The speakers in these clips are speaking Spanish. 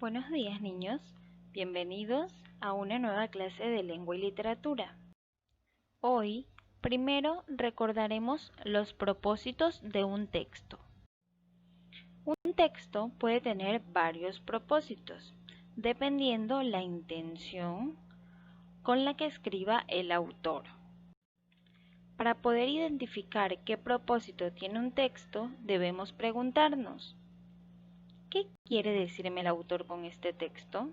Buenos días, niños. Bienvenidos a una nueva clase de lengua y literatura. Hoy, primero recordaremos los propósitos de un texto. Un texto puede tener varios propósitos, dependiendo la intención con la que escriba el autor. Para poder identificar qué propósito tiene un texto, debemos preguntarnos: ¿qué quiere decirme el autor con este texto?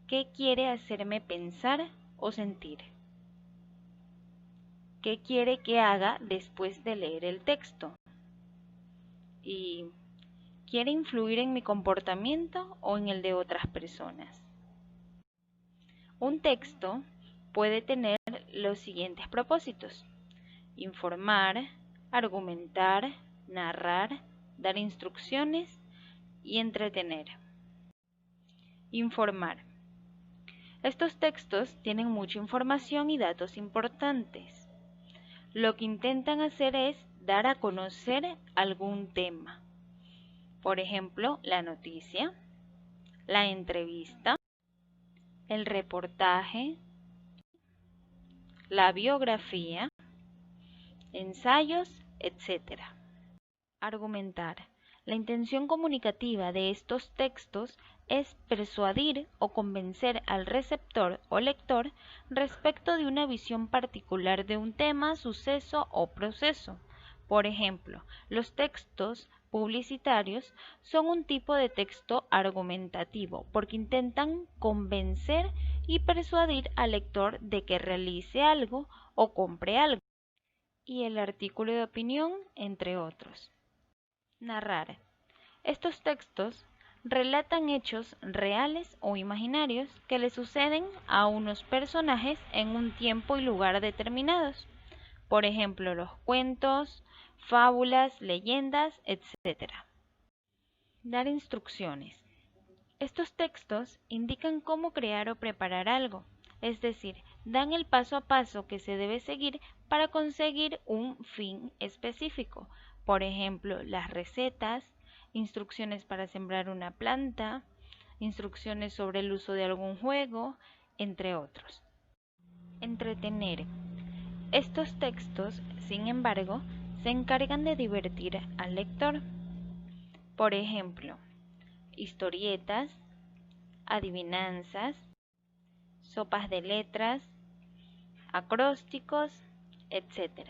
¿Qué quiere hacerme pensar o sentir? ¿Qué quiere que haga después de leer el texto? ¿Y quiere influir en mi comportamiento o en el de otras personas? Un texto puede tener los siguientes propósitos: informar, argumentar, narrar, dar instrucciones y entretener. Informar. Estos textos tienen mucha información y datos importantes. Lo que intentan hacer es dar a conocer algún tema. Por ejemplo, la noticia, la entrevista, el reportaje, la biografía, ensayos, etc. Argumentar. La intención comunicativa de estos textos es persuadir o convencer al receptor o lector respecto de una visión particular de un tema, suceso o proceso. Por ejemplo, los textos publicitarios son un tipo de texto argumentativo porque intentan convencer y persuadir al lector de que realice algo o compre algo. Y el artículo de opinión, entre otros. Narrar. Estos textos relatan hechos reales o imaginarios que le suceden a unos personajes en un tiempo y lugar determinados. Por ejemplo, los cuentos, fábulas, leyendas, etc. Dar instrucciones. Estos textos indican cómo crear o preparar algo, es decir, dan el paso a paso que se debe seguir para conseguir un fin específico. Por ejemplo, las recetas, instrucciones para sembrar una planta, instrucciones sobre el uso de algún juego, entre otros. Entretener. Estos textos, sin embargo, se encargan de divertir al lector. Por ejemplo, historietas, adivinanzas, sopas de letras, acrósticos, etc.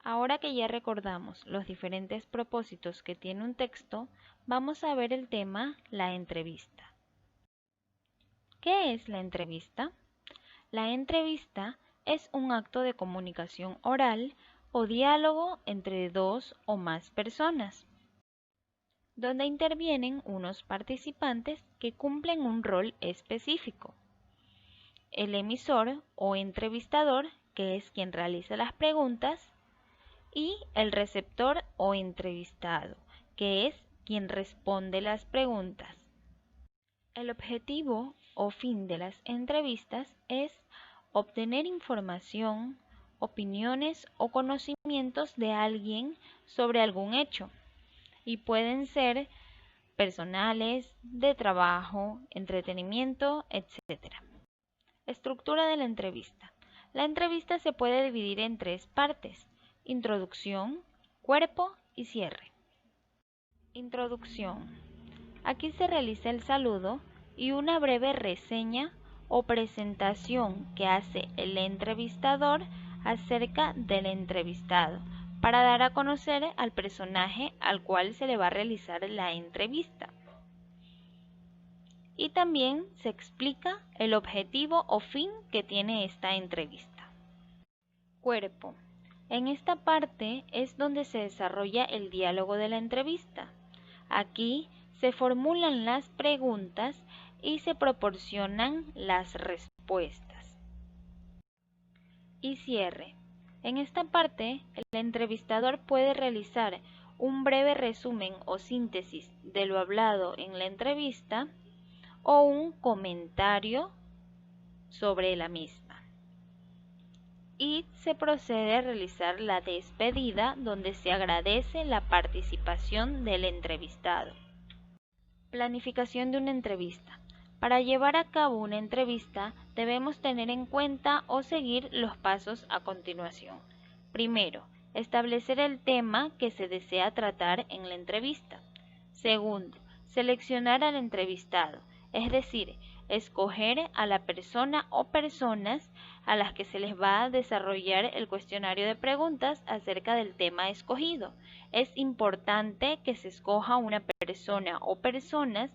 Ahora que ya recordamos los diferentes propósitos que tiene un texto, vamos a ver el tema la entrevista. ¿Qué es la entrevista? La entrevista es un acto de comunicación oral o diálogo entre dos o más personas, donde intervienen unos participantes que cumplen un rol específico. El emisor o entrevistador, que es quien realiza las preguntas, y el receptor o entrevistado, que es quien responde las preguntas. El objetivo o fin de las entrevistas es obtener información, opiniones o conocimientos de alguien sobre algún hecho, y pueden ser personales, de trabajo, entretenimiento, etc. Estructura de la entrevista. La entrevista se puede dividir en tres partes: introducción, cuerpo y cierre. Introducción. Aquí se realiza el saludo y una breve reseña o presentación que hace el entrevistador acerca del entrevistado, para dar a conocer al personaje al cual se le va a realizar la entrevista. Y también se explica el objetivo o fin que tiene esta entrevista. Cuerpo. En esta parte es donde se desarrolla el diálogo de la entrevista. Aquí se formulan las preguntas y se proporcionan las respuestas. Y cierre. En esta parte, el entrevistador puede realizar un breve resumen o síntesis de lo hablado en la entrevista o un comentario sobre la misma. Y se procede a realizar la despedida, donde se agradece la participación del entrevistado. Planificación de una entrevista. Para llevar a cabo una entrevista debemos tener en cuenta o seguir los pasos a continuación. Primero, establecer el tema que se desea tratar en la entrevista. Segundo, seleccionar al entrevistado, es decir, escoger a la persona o personas a las que se les va a desarrollar el cuestionario de preguntas acerca del tema escogido. Es importante que se escoja una persona o personas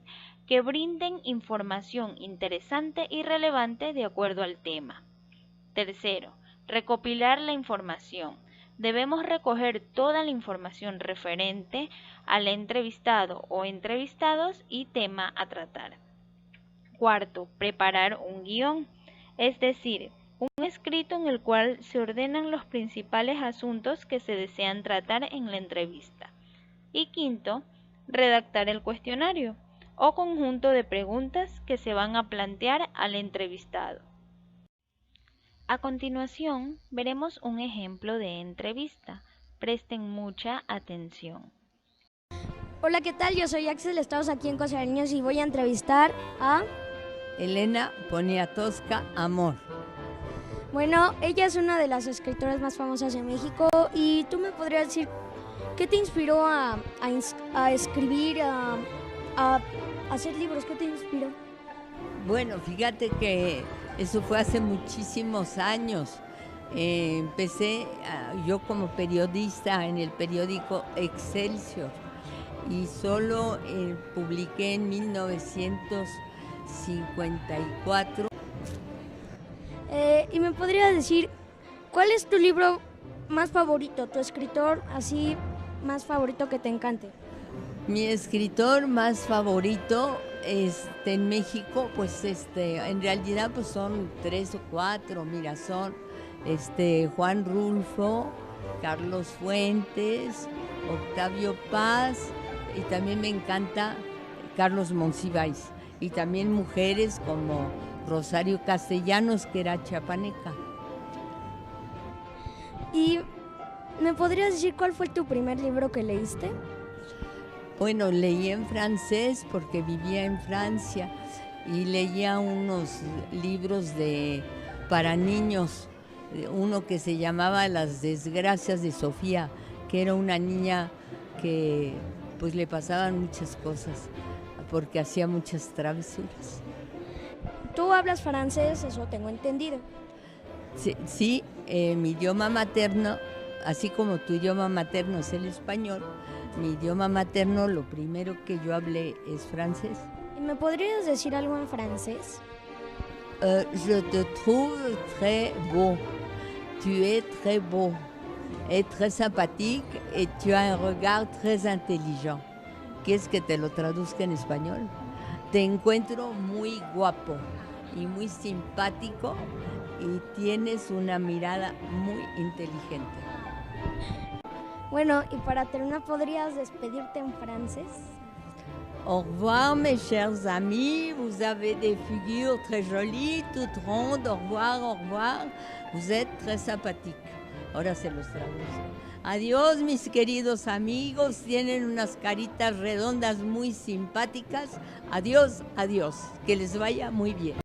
que brinden información interesante y relevante de acuerdo al tema. Tercero, recopilar la información. Debemos recoger toda la información referente al entrevistado o entrevistados y tema a tratar. Cuarto, preparar un guión, es decir, un escrito en el cual se ordenan los principales asuntos que se desean tratar en la entrevista. Y quinto, redactar el cuestionario o conjunto de preguntas que se van a plantear al entrevistado. A continuación, veremos un ejemplo de entrevista. Presten mucha atención. Hola, ¿qué tal? Yo soy Axel, estamos aquí en Cosa de Niños y voy a entrevistar a Elena Poniatowska Amor. Bueno, ella es una de las escritoras más famosas de México y tú me podrías decir qué te inspiró a escribir, a hacer libros, ¿qué te inspiró? Bueno, fíjate que eso fue hace muchísimos años. Empecé yo como periodista en el periódico Excelsior y solo publiqué en 1954. ¿Y me podrías decir cuál es tu libro más favorito, tu escritor así más favorito que te encante? Mi escritor más favorito en México, pues en realidad pues son 3 o 4, mira, son Juan Rulfo, Carlos Fuentes, Octavio Paz, y también me encanta Carlos Monsiváis, y también mujeres como Rosario Castellanos, que era chiapaneca. ¿Y me podrías decir cuál fue tu primer libro que leíste? Bueno, leí en francés porque vivía en Francia y leía unos libros para niños, uno que se llamaba Las desgracias de Sofía, que era una niña que pues le pasaban muchas cosas porque hacía muchas travesuras. Tú hablas francés, eso tengo entendido. Sí, mi idioma materno, así como tu idioma materno es el español, mi idioma materno, lo primero que yo hablé es francés. ¿Y me podrías decir algo en francés? Je te trouve très beau. Tu es très beau et très sympathique et tu as un regard très intelligent. ¿Quieres que te lo traduzca en español? Te encuentro muy guapo y muy simpático y tienes una mirada muy inteligente. Bueno, y para terminar, ¿podrías despedirte en francés? Au revoir mes chers amis, vous avez des figures très jolies, toutes rondes, au revoir, vous êtes très sympathiques. Ahora se los traduzco. Adiós mis queridos amigos, tienen unas caritas redondas muy simpáticas. Adiós, adiós, que les vaya muy bien.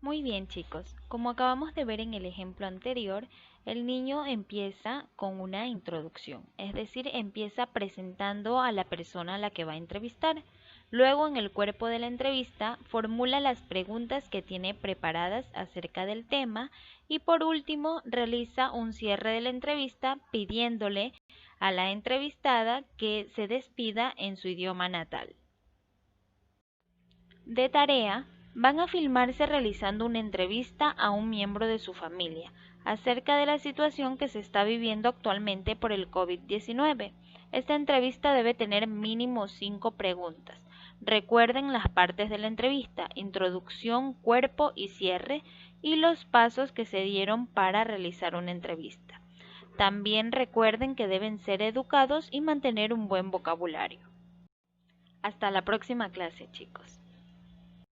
Muy bien, chicos, como acabamos de ver en el ejemplo anterior, el niño empieza con una introducción, es decir, empieza presentando a la persona a la que va a entrevistar. Luego, en el cuerpo de la entrevista, formula las preguntas que tiene preparadas acerca del tema y, por último, realiza un cierre de la entrevista pidiéndole a la entrevistada que se despida en su idioma natal. De tarea, van a filmarse realizando una entrevista a un miembro de su familia acerca de la situación que se está viviendo actualmente por el COVID-19. Esta entrevista debe tener mínimo 5 preguntas. Recuerden las partes de la entrevista: introducción, cuerpo y cierre, y los pasos que se dieron para realizar una entrevista. También recuerden que deben ser educados y mantener un buen vocabulario. Hasta la próxima clase, chicos.